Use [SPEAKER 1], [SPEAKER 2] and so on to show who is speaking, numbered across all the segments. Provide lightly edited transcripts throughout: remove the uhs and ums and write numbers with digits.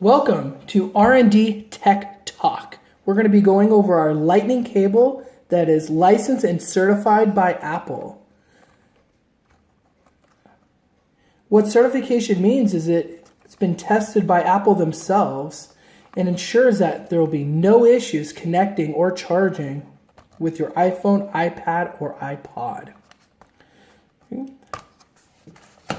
[SPEAKER 1] Welcome to R&D Tech Talk. We're going to be going over our Lightning cable that is licensed and certified by Apple. What certification means is it's been tested by Apple themselves and ensures that there will be no issues connecting or charging with your iPhone, iPad, or iPod. Okay.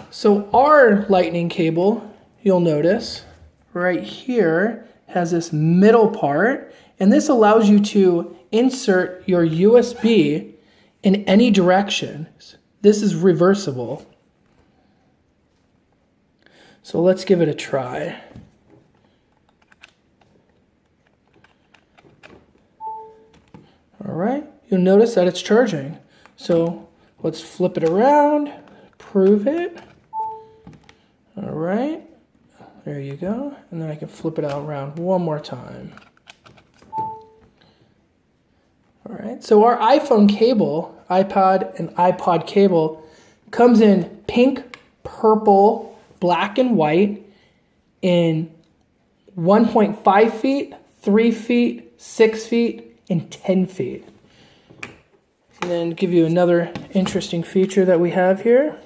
[SPEAKER 1] So our Lightning cable, you'll notice, right here has this middle part, and this allows you to insert your USB in any direction. This is reversible. So let's give it a try. All right, you'll notice that it's charging. So let's flip it around, prove it. All right. There you go. And then I can flip it out around one more time. All right. So our iPhone cable, iPod and iPod cable comes in pink, purple, black, and white in 1.5 feet, 3 feet, 6 feet, and 10 feet. And then give you another interesting feature that we have here.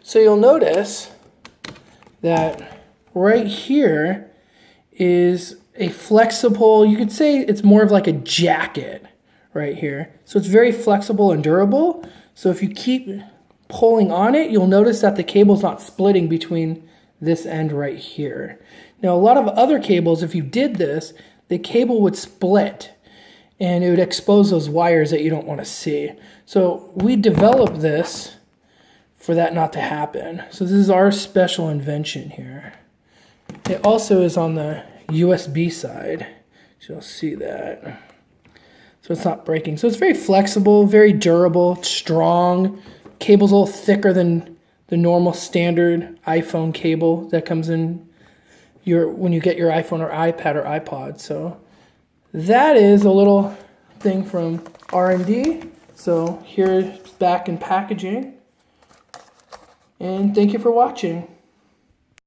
[SPEAKER 1] So you'll notice that right here is a flexible, you could say it's more of like a jacket right here. So it's very flexible and durable. So if you keep pulling on it, you'll notice that the cable's not splitting between this end right here. Now a lot of other cables, if you did this, the cable would split and it would expose those wires that you don't want to see. So we developed this for that not to happen. So this is our special invention here. It also is on the USB side. So you'll see that. So it's not breaking. So it's very flexible, very durable, strong. Cable's a little thicker than the normal standard iPhone cable that comes in when you get your iPhone or iPad or iPod. So that is a little thing from R&D. So here's back in packaging. And thank you for watching.